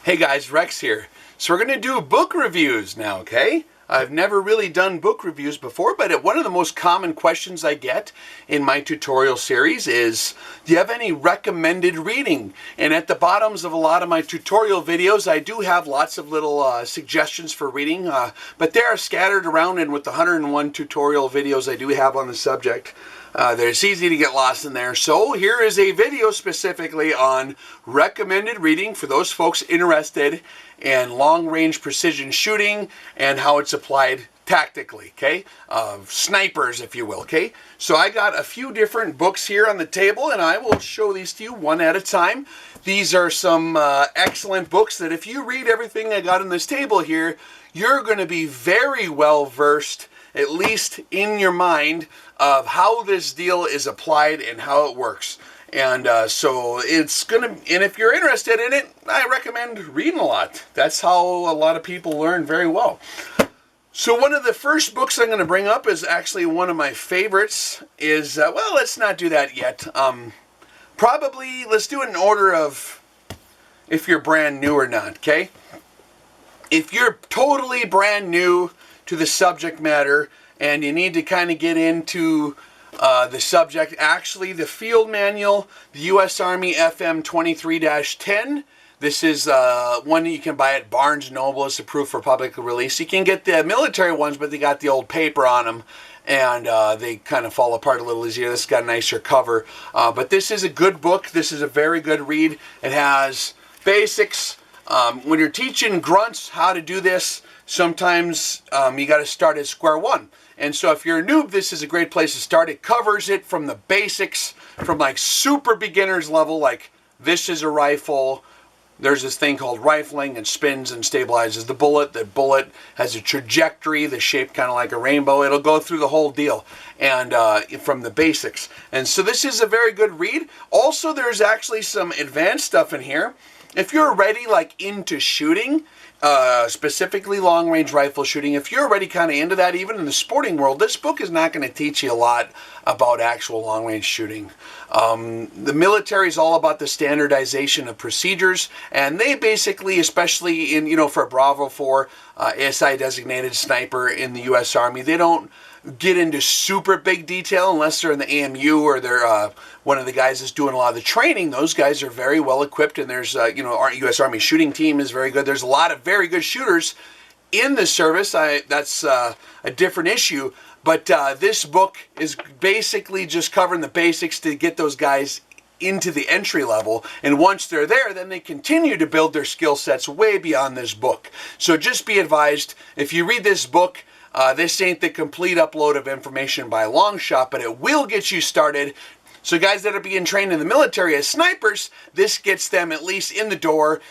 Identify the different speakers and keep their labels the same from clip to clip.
Speaker 1: Hey guys, Rex here. So we're going to do book reviews now, okay? I've never really done book reviews before, but one of the most common questions I get in my tutorial series is, do you have any recommended reading? And at the bottoms of a lot of my tutorial videos, I do have lots of little suggestions for reading, but they are scattered around, and with the 101 tutorial videos I do have on the subject, it's easy to get lost in there. So here is a video specifically on recommended reading for those folks interested in long-range precision shooting and how it's applied tactically, okay? Snipers, if you will, okay? So I got a few different books here on the table, and I will show these to you one at a time. These are some excellent books that if you read everything I got on this table here, you're going to be very well versed, at least in your mind, of how this deal is applied and how it works. And so it's gonna, and if you're interested in it, I recommend reading a lot. That's how a lot of people learn very well. So one of the first books I'm going to bring up is actually one of my favorites. Is well, let's not do that yet. Probably let's do it in order of if you're brand new or not. Okay, if you're totally brand new to the subject matter and you need to kind of get into the subject, actually the field manual, the U.S. Army FM 23-10. This is one that you can buy at Barnes & Noble. It's approved for public release. You can get the military ones, but they got the old paper on them, and they kind of fall apart a little easier. This got a nicer cover. But this is a good book. This is a very good read. It has basics. When you're teaching grunts how to do this, sometimes you got to start at square one. And so if you're a noob, this is a great place to start. It covers it from the basics, from like super beginner's level, like this is a rifle. There's this thing called rifling, and spins and stabilizes the bullet. The bullet has a trajectory, the shape kind of like a rainbow. It'll go through the whole deal, and from the basics. And so this is a very good read. Also, there's actually some advanced stuff in here. If you're already like into shooting, specifically long-range rifle shooting, if you're already kind of into that, even in the sporting world, this book is not going to teach you a lot about actual long-range shooting. The military is all about the standardization of procedures, and they basically, especially in, for Bravo 4, ASI designated sniper in the U.S. Army, they don't get into super big detail unless they're in the AMU or they're one of the guys that's doing a lot of the training. Those guys are very well equipped, and there's our U.S. Army shooting team is very good. There's a lot of very good shooters in the service. That's a different issue, but this book is basically just covering the basics to get those guys into the entry level, and once they're there, then they continue to build their skill sets way beyond this book. So just be advised, if you read this book, this ain't the complete upload of information by a long shot, but it will get you started. So guys that are being trained in the military as snipers, this gets them at least in the door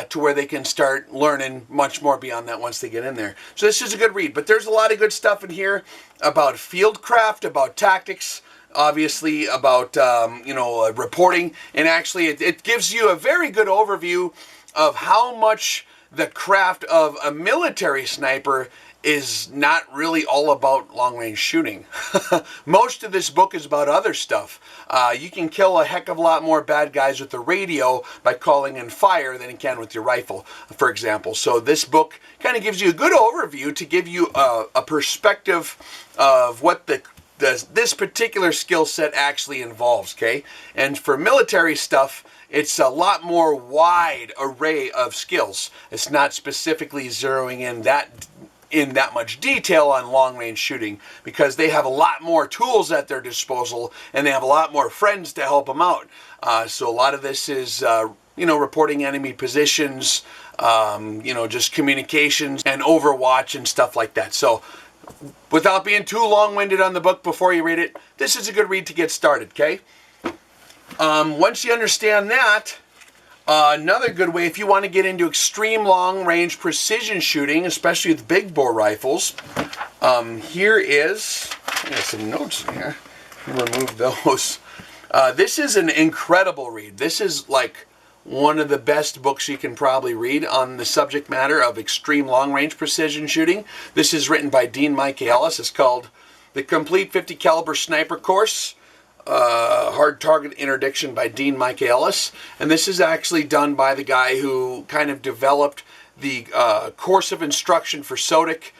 Speaker 1: to where they can start learning much more beyond that once they get in there. So this is a good read, but there's a lot of good stuff in here about fieldcraft, about tactics, obviously about reporting, and actually it gives you a very good overview of how much the craft of a military sniper is not really all about long-range shooting. Most of this book is about other stuff. You can kill a heck of a lot more bad guys with the radio by calling in fire than you can with your rifle, for example. So this book kind of gives you a good overview to give you a perspective of what this particular skill set actually involves, okay? And for military stuff, it's a lot more wide array of skills. It's not specifically zeroing in that much detail on long-range shooting, because they have a lot more tools at their disposal and they have a lot more friends to help them out. So a lot of this is, reporting enemy positions, just communications and overwatch and stuff like that. So without being too long-winded on the book before you read it, this is a good read to get started, okay? Once you understand that, another good way, if you want to get into extreme long-range precision shooting, especially with big bore rifles, here is, I got some notes in here, remove those. This is an incredible read. This is like one of the best books you can probably read on the subject matter of extreme long-range precision shooting. This is written by Dean Michaelis. It's called The Complete 50 Caliber Sniper Course. Hard Target Interdiction by Dean Michaelis. And this is actually done by the guy who kind of developed the course of instruction for SOTIC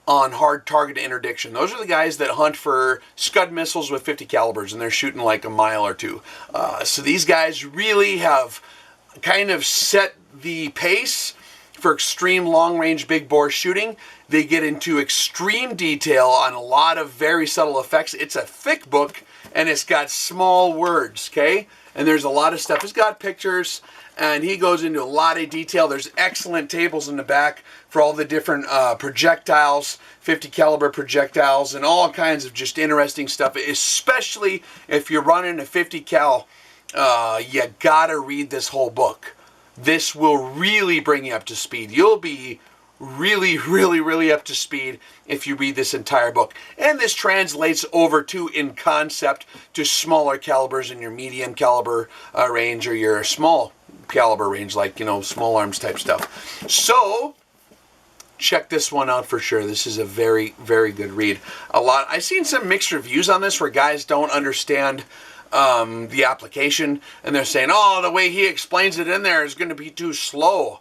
Speaker 1: on hard target interdiction. Those are the guys that hunt for Scud missiles with 50 calibers, and they're shooting like a mile or two. So these guys really have kind of set the pace for extreme long-range big bore shooting. They get into extreme detail on a lot of very subtle effects. It's a thick book, and it's got small words, okay? And there's a lot of stuff. It's got pictures, and he goes into a lot of detail. There's excellent tables in the back for all the different projectiles, 50 caliber projectiles, and all kinds of just interesting stuff. Especially if you're running a 50 cal, you gotta read this whole book. This will really bring you up to speed. You'll be really up to speed if you read this entire book. And this translates over to, in concept, to smaller calibers in your medium caliber range or your small caliber range, like, you know, small arms type stuff. So check this one out for sure. This is a very good read. I've seen some mixed reviews on this where guys don't understand the application, and they're saying, oh, the way he explains it in there is going to be too slow.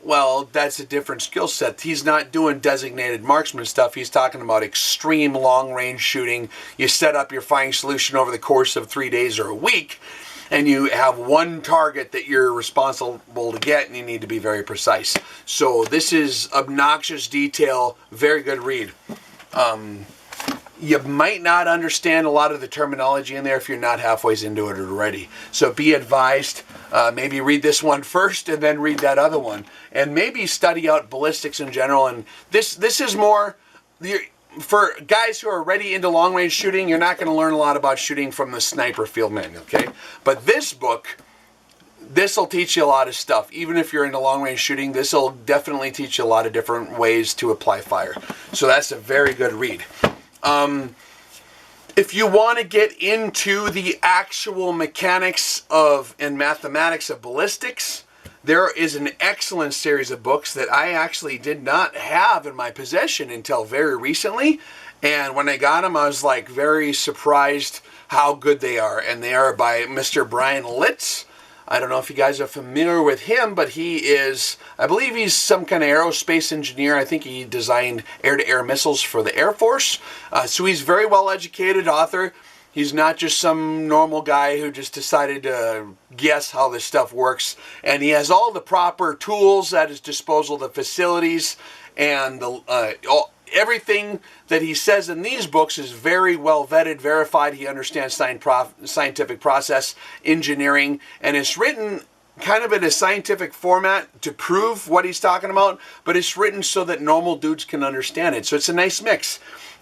Speaker 1: Well, that's a different skill set. He's not doing designated marksman stuff. He's talking about extreme long-range shooting. You set up your firing solution over the course of 3 days or a week, and you have one target that you're responsible to get, and you need to be very precise. So this is obnoxious detail, very good read. You might not understand a lot of the terminology in there if you're not halfway into it already. So be advised, maybe read this one first and then read that other one. And maybe study out ballistics in general. And this is more, for guys who are already into long-range shooting, you're not going to learn a lot about shooting from the sniper field manual, okay? But this book, this will teach you a lot of stuff. Even if you're into long-range shooting, this will definitely teach you a lot of different ways to apply fire. So that's a very good read. If you want to get into the actual mechanics of and mathematics of ballistics, there is an excellent series of books that I actually did not have in my possession until very recently. And when I got them, I was like very surprised how good they are. And they are by Mr. Bryan Litz. I don't know if you guys are familiar with him, but he is, I believe he's some kind of aerospace engineer. I think he designed air-to-air missiles for the Air Force. So he's a very well-educated author. He's not just some normal guy who just decided to guess how this stuff works. And he has all the proper tools at his disposal, the facilities, and everything that he says in these books is very well vetted, verified. He understands scientific process, engineering, and it's written kind of in a scientific format to prove what he's talking about, but it's written so that normal dudes can understand it. So it's a nice mix.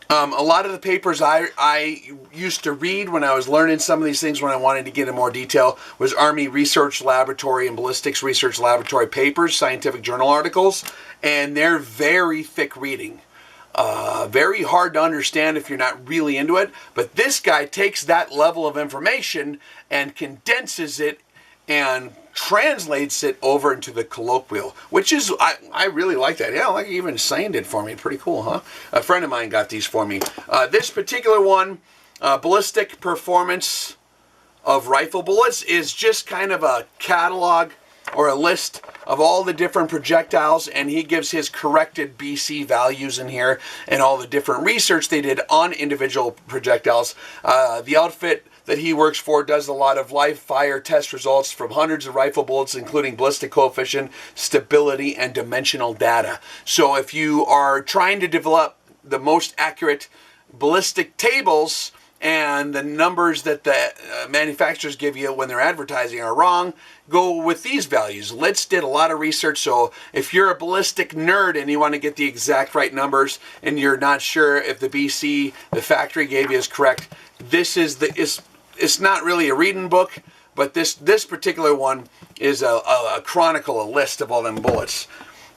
Speaker 1: A lot of the papers I used to read when I was learning some of these things when I wanted to get in more detail was Army Research Laboratory and Ballistics Research Laboratory papers, scientific journal articles, and they're very thick reading. Very hard to understand if you're not really into it, but this guy takes that level of information and condenses it and translates it over into the colloquial, which is, I really like that. Yeah, like he even signed it for me. Pretty cool, huh? A friend of mine got these for me. This particular one, Ballistic Performance of Rifle Bullets, is just kind of a catalog or a list of all the different projectiles, and he gives his corrected BC values in here and all the different research they did on individual projectiles. The outfit that he works for does a lot of live fire test results from hundreds of rifle bullets, including ballistic coefficient, stability, and dimensional data. So if you are trying to develop the most accurate ballistic tables and the numbers that the manufacturers give you when they're advertising are wrong, go with these values. Litz did a lot of research, so if you're a ballistic nerd and you want to get the exact right numbers and you're not sure if the BC the factory gave you is correct, this is it's not really a reading book, but this particular one is a chronicle, a list of all them bullets.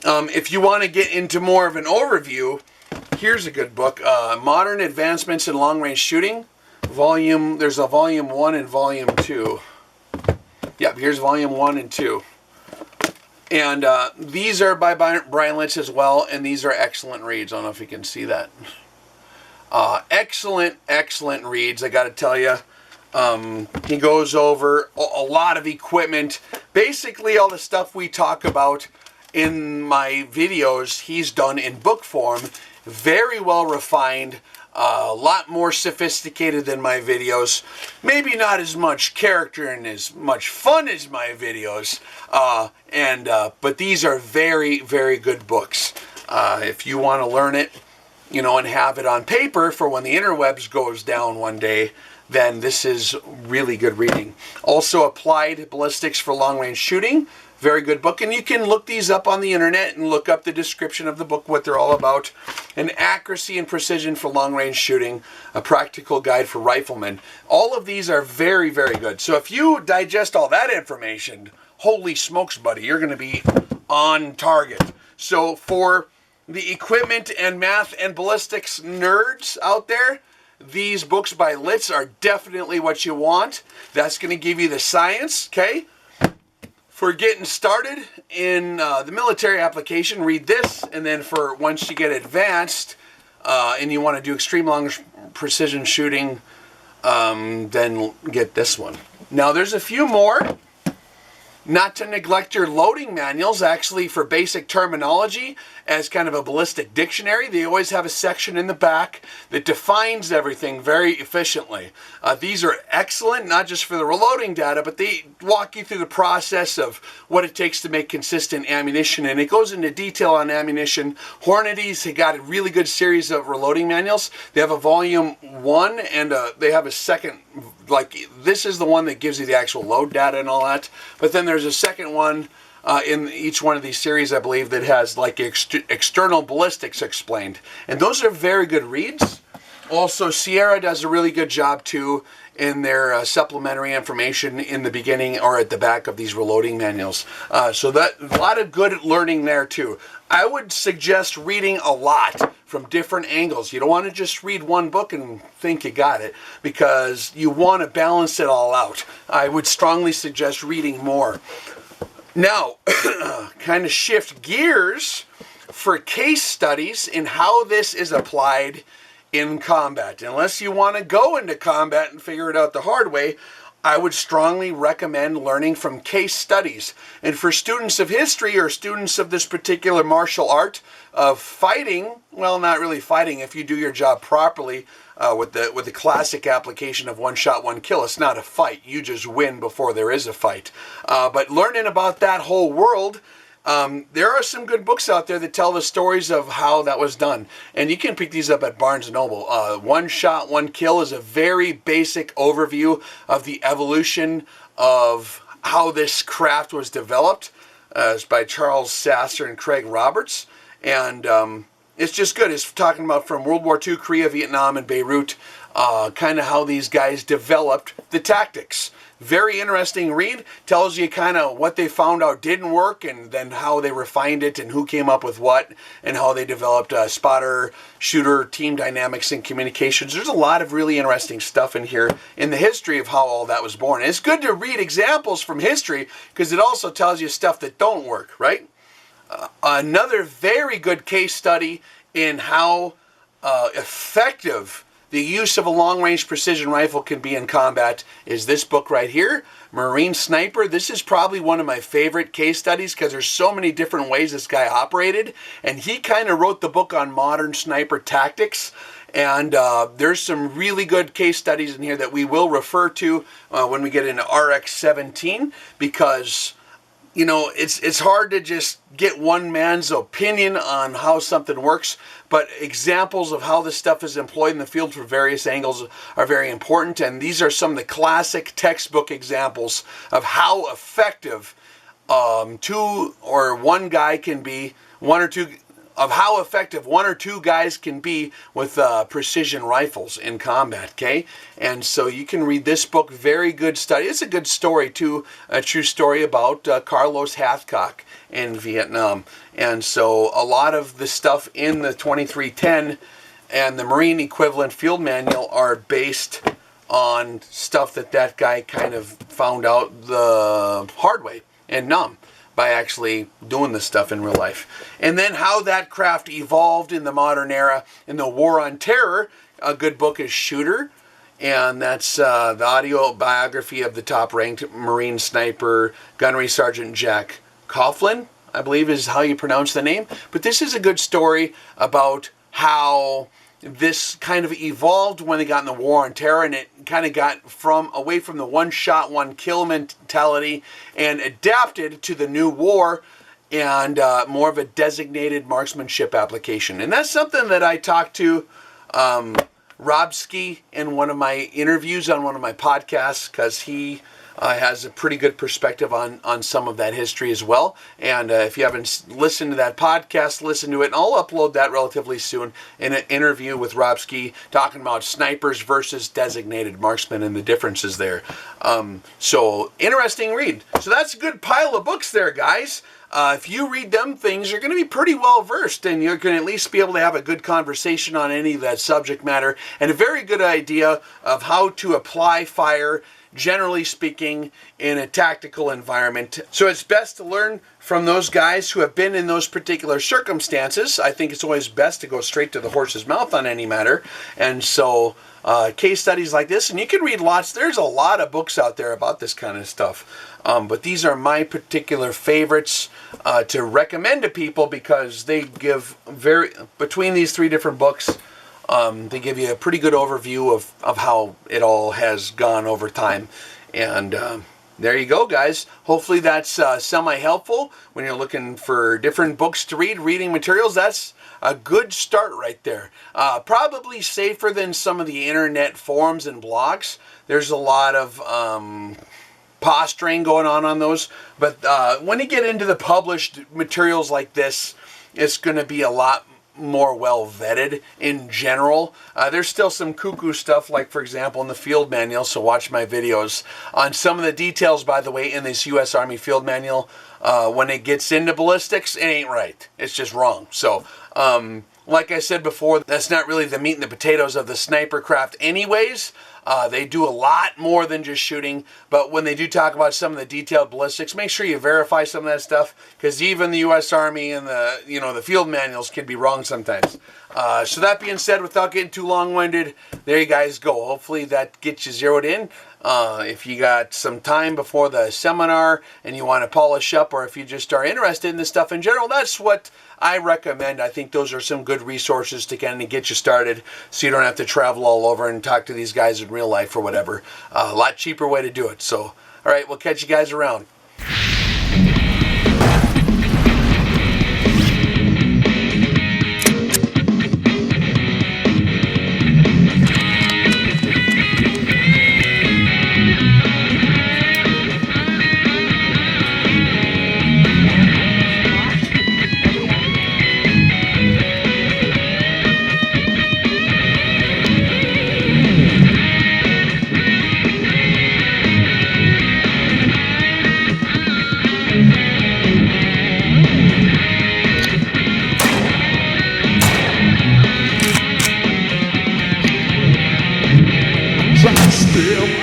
Speaker 1: If you want to get into more of an overview, here's a good book, Modern Advancements in Long-Range Shooting. There's a volume 1 and volume 2. Yep, here's volume 1 and 2. And these are by Bryan Litz as well, and these are excellent reads. I don't know if you can see that. Excellent reads, I got to tell you. He goes over a lot of equipment. Basically, all the stuff we talk about in my videos, he's done in book form. Very well refined, a lot more sophisticated than my videos. Maybe not as much character and as much fun as my videos. But these are very, very good books. If you want to learn it, you know, and have it on paper for when the interwebs goes down one day, then this is really good reading. Also, Applied Ballistics for Long Range Shooting. Very good book. And you can look these up on the internet and look up the description of the book, what they're all about. And Accuracy and Precision for Long Range Shooting, a practical guide for riflemen. All of these are very, very good. So if you digest all that information, holy smokes, buddy, you're going to be on target. So for the equipment and math and ballistics nerds out there, these books by Litz are definitely what you want. That's going to give you the science, okay? For getting started in the military application, read this. And then for once you get advanced and you want to do extreme long precision shooting, then get this one. Now there's a few more. Not to neglect your loading manuals, actually, for basic terminology, as kind of a ballistic dictionary. They always have a section in the back that defines everything very efficiently. These are excellent, not just for the reloading data, but they walk you through the process of what it takes to make consistent ammunition. And it goes into detail on ammunition. Hornady's got a really good series of reloading manuals. They have a volume 1 and they have a second, like this is the one that gives you the actual load data and all that. But then there's a second one in each one of these series, I believe, that has like external ballistics explained. And those are very good reads. Also, Sierra does a really good job too in their supplementary information in the beginning or at the back of these reloading manuals. So that a lot of good learning there too. I would suggest reading a lot from different angles. You don't want to just read one book and think you got it, because you want to balance it all out. I would strongly suggest reading more. Now, kind of shift gears for case studies in how this is applied in combat. Unless you want to go into combat and figure it out the hard way, I would strongly recommend learning from case studies. And for students of history or students of this particular martial art of fighting, well, not really fighting if you do your job properly with the classic application of one shot, one kill. It's not a fight. You just win before there is a fight. But learning about that whole world, there are some good books out there that tell the stories of how that was done. And you can pick these up at Barnes & Noble. One Shot, One Kill is a very basic overview of the evolution of how this craft was developed. It's by Charles Sasser and Craig Roberts. And it's just good. It's talking about from World War II, Korea, Vietnam, and Beirut, kind of how these guys developed the tactics. Very interesting read. Tells you kind of what they found out didn't work and then how they refined it and who came up with what and how they developed spotter, shooter, team dynamics, and communications. There's a lot of really interesting stuff in here in the history of how all that was born. And it's good to read examples from history because it also tells you stuff that don't work, right? Another very good case study in how effective the use of a long-range precision rifle can be in combat is this book right here, Marine Sniper. This is probably one of my favorite case studies because there's so many different ways this guy operated. And he kind of wrote the book on modern sniper tactics. And there's some really good case studies in here that we will refer to when we get into RX-17 because, you know, it's hard to just get one man's opinion on how something works, but examples of how this stuff is employed in the field from various angles are very important. And these are some of the classic textbook examples of how effective one guy can be, of how effective one or two guys can be with precision rifles in combat, okay? And so you can read this book, very good study. It's a good story too, a true story about Carlos Hathcock in Vietnam. And so a lot of the stuff in the 2310 and the Marine equivalent field manual are based on stuff that guy kind of found out the hard way in Nam, by actually doing this stuff in real life. And then how that craft evolved in the modern era in the War on Terror. A good book is Shooter. and that's the audio biography of the top-ranked Marine sniper, Gunnery Sergeant Jack Coughlin, I believe is how you pronounce the name. But this is a good story about how this kind of evolved when they got in the War on Terror, and it kind of got away from the one-shot, one-kill mentality and adapted to the new war and more of a designated marksmanship application. And that's something that I talked to Robski in one of my interviews on one of my podcasts, because he has a pretty good perspective on some of that history as well. And if you haven't listened to that podcast, listen to it. And I'll upload that relatively soon in an interview with Robski talking about snipers versus designated marksmen and the differences there. So interesting read. So that's a good pile of books there, guys. If you read them things, you're going to be pretty well versed, and you're going to at least be able to have a good conversation on any of that subject matter, and a very good idea of how to apply fire, generally speaking, in a tactical environment. So it's best to learn from those guys who have been in those particular circumstances. I think it's always best to go straight to the horse's mouth on any matter. And so case studies like this, and you can read lots. There's a lot of books out there about this kind of stuff. But these are my particular favorites to recommend to people, because they give between these three different books, they give you a pretty good overview of how it all has gone over time. And there you go, guys. Hopefully that's semi-helpful when you're looking for different books to read, reading materials. That's a good start right there. Probably safer than some of the internet forums and blogs. There's a lot of posturing going on those. But when you get into the published materials like this, it's going to be a lot more well vetted in general. There's still some cuckoo stuff, like for example in the field manual, so watch my videos on some of the details, by the way, in this U.S. Army field manual. When it gets into ballistics, it ain't right. It's just wrong. So like I said before, that's not really the meat and the potatoes of the sniper craft anyways. They do a lot more than just shooting, but when they do talk about some of the detailed ballistics, make sure you verify some of that stuff, because even the U.S. Army and the field manuals can be wrong sometimes. So that being said, without getting too long-winded, there you guys go. Hopefully that gets you zeroed in. If you got some time before the seminar and you want to polish up, or if you just are interested in this stuff in general, that's what I recommend. I think those are some good resources to kind of get you started, so you don't have to travel all over and talk to these guys in real life or whatever. A lot cheaper way to do it. So, all right, we'll catch you guys around.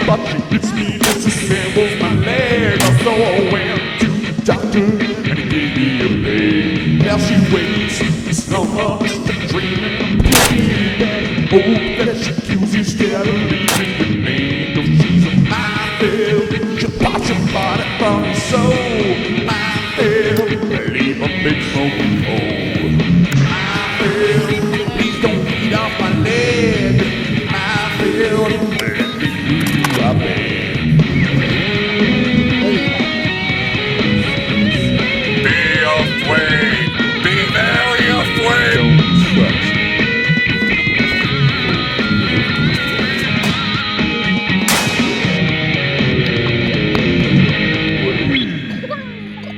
Speaker 2: But she hits me, disassembles my leg. So I went to the doctor and he gave me a leg. Now she waits, some of us are dreaming, praying that hope that she kills instead of leaving the name. No, she's a minefield, she'll watch your body from the soul. Minefield, leave a big smoking hole. Minefield, please don't beat off my leg. Minefield,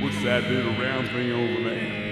Speaker 2: what's that little round thing over there?